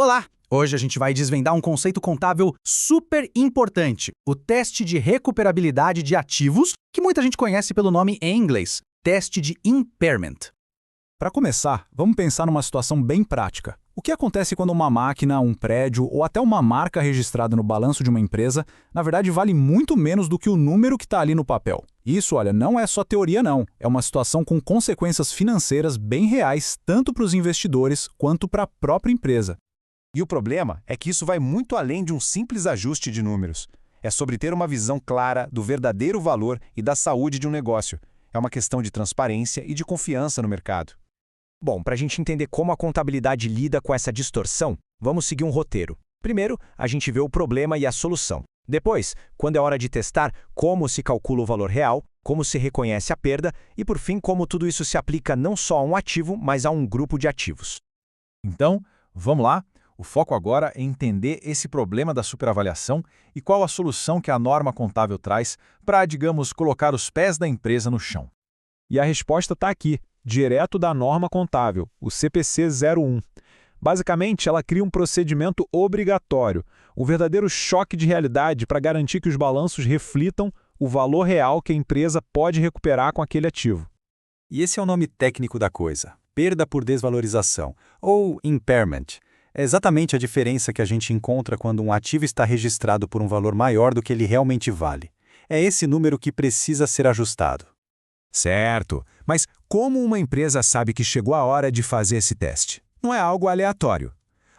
Olá! Hoje a gente vai desvendar um conceito contábil super importante, o teste de recuperabilidade de ativos, que muita gente conhece pelo nome em inglês, teste de impairment. Para começar, vamos pensar numa situação bem prática. O que acontece quando uma máquina, um prédio ou até uma marca registrada no balanço de uma empresa, na verdade vale muito menos do que o número que está ali no papel? Isso, olha, não é só teoria não. É uma situação com consequências financeiras bem reais, tanto para os investidores quanto para a própria empresa. E o problema é que isso vai muito além de um simples ajuste de números. É sobre ter uma visão clara do verdadeiro valor e da saúde de um negócio. É uma questão de transparência e de confiança no mercado. Bom, para a gente entender como a contabilidade lida com essa distorção, vamos seguir um roteiro. Primeiro, a gente vê o problema e a solução. Depois, quando é hora de testar, como se calcula o valor real, como se reconhece a perda e, por fim, como tudo isso se aplica não só a um ativo, mas a um grupo de ativos. Então, vamos lá? O foco agora é entender esse problema da superavaliação e qual a solução que a norma contábil traz para, digamos, colocar os pés da empresa no chão. E a resposta está aqui, direto da norma contábil, o CPC 01. Basicamente, ela cria um procedimento obrigatório, um verdadeiro choque de realidade para garantir que os balanços reflitam o valor real que a empresa pode recuperar com aquele ativo. E esse é o nome técnico da coisa, perda por desvalorização, ou impairment. É exatamente a diferença que a gente encontra quando um ativo está registrado por um valor maior do que ele realmente vale. É esse número que precisa ser ajustado. Certo, mas como uma empresa sabe que chegou a hora de fazer esse teste? Não é algo aleatório.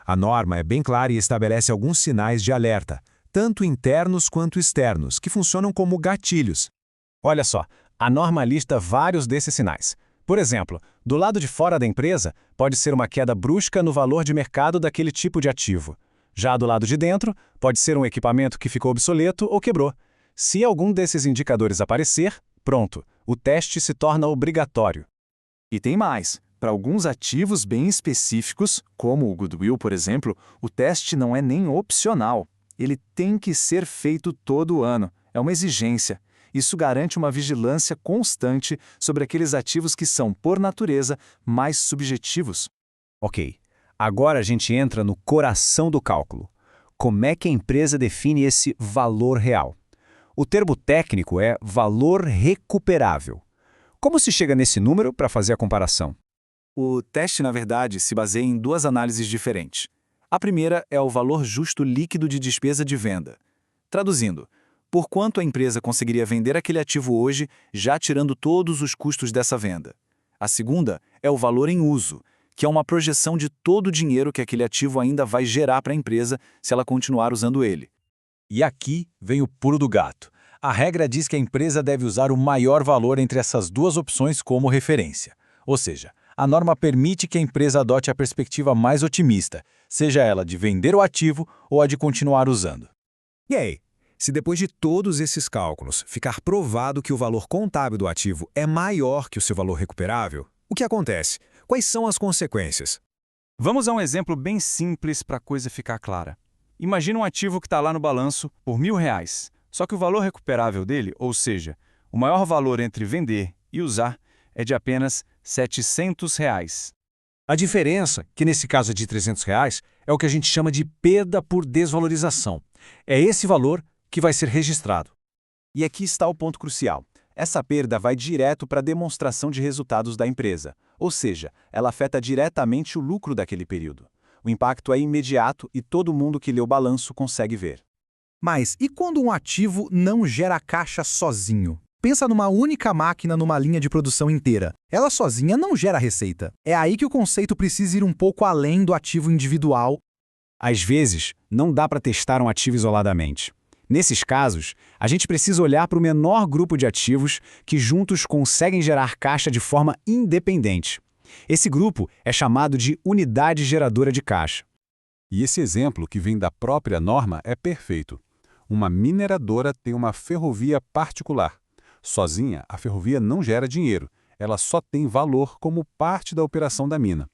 A norma é bem clara e estabelece alguns sinais de alerta, tanto internos quanto externos, que funcionam como gatilhos. Olha só, a norma lista vários desses sinais. Por exemplo, do lado de fora da empresa, pode ser uma queda brusca no valor de mercado daquele tipo de ativo. Já do lado de dentro, pode ser um equipamento que ficou obsoleto ou quebrou. Se algum desses indicadores aparecer, pronto, o teste se torna obrigatório. E tem mais. Para alguns ativos bem específicos, como o goodwill, por exemplo, o teste não é nem opcional. Ele tem que ser feito todo ano. É uma exigência. Isso garante uma vigilância constante sobre aqueles ativos que são, por natureza, mais subjetivos. Ok, agora a gente entra no coração do cálculo. Como é que a empresa define esse valor real? O termo técnico é valor recuperável. Como se chega nesse número para fazer a comparação? O teste, na verdade, se baseia em duas análises diferentes. A primeira é o valor justo líquido de despesa de venda. Traduzindo, por quanto a empresa conseguiria vender aquele ativo hoje, já tirando todos os custos dessa venda. A segunda é o valor em uso, que é uma projeção de todo o dinheiro que aquele ativo ainda vai gerar para a empresa se ela continuar usando ele. E aqui vem o pulo do gato. A regra diz que a empresa deve usar o maior valor entre essas duas opções como referência. Ou seja, a norma permite que a empresa adote a perspectiva mais otimista, seja ela de vender o ativo ou a de continuar usando. E aí? Se depois de todos esses cálculos ficar provado que o valor contábil do ativo é maior que o seu valor recuperável, o que acontece? Quais são as consequências? Vamos a um exemplo bem simples para a coisa ficar clara. Imagina um ativo que está lá no balanço por R$1.000, só que o valor recuperável dele, ou seja, o maior valor entre vender e usar, é de apenas R$700. A diferença, que nesse caso é de R$300, é o que a gente chama de perda por desvalorização. É esse valor que vai ser registrado. E aqui está o ponto crucial. Essa perda vai direto para a demonstração de resultados da empresa, ou seja, ela afeta diretamente o lucro daquele período. O impacto é imediato e todo mundo que lê o balanço consegue ver. Mas e quando um ativo não gera caixa sozinho? Pensa numa única máquina numa linha de produção inteira. Ela sozinha não gera receita. É aí que o conceito precisa ir um pouco além do ativo individual. Às vezes, não dá para testar um ativo isoladamente. Nesses casos, a gente precisa olhar para o menor grupo de ativos que juntos conseguem gerar caixa de forma independente. Esse grupo é chamado de unidade geradora de caixa. E esse exemplo que vem da própria norma é perfeito. Uma mineradora tem uma ferrovia particular. Sozinha, a ferrovia não gera dinheiro, ela só tem valor como parte da operação da mina.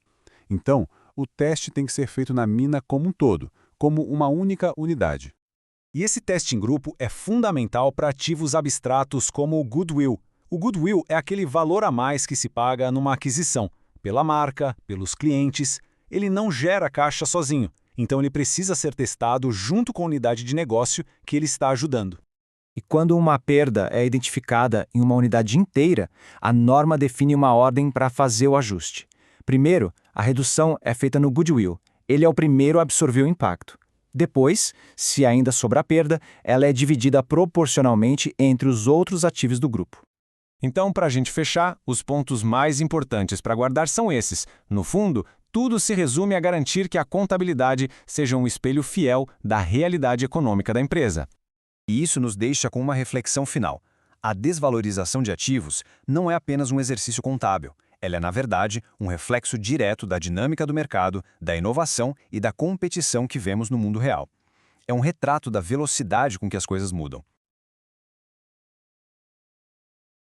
Então, o teste tem que ser feito na mina como um todo, como uma única unidade. E esse teste em grupo é fundamental para ativos abstratos como o goodwill. O goodwill é aquele valor a mais que se paga numa aquisição, pela marca, pelos clientes. Ele não gera caixa sozinho. então ele precisa ser testado junto com a unidade de negócio que ele está ajudando. E quando uma perda é identificada em uma unidade inteira, a norma define uma ordem para fazer o ajuste. Primeiro, a redução é feita no goodwill. Ele é o primeiro a absorver o impacto. Depois, se ainda sobrar perda, ela é dividida proporcionalmente entre os outros ativos do grupo. Então, para a gente fechar, os pontos mais importantes para guardar são esses. No fundo, tudo se resume a garantir que a contabilidade seja um espelho fiel da realidade econômica da empresa. E isso nos deixa com uma reflexão final. A desvalorização de ativos não é apenas um exercício contábil. Ela é, na verdade, um reflexo direto da dinâmica do mercado, da inovação e da competição que vemos no mundo real. É um retrato da velocidade com que as coisas mudam.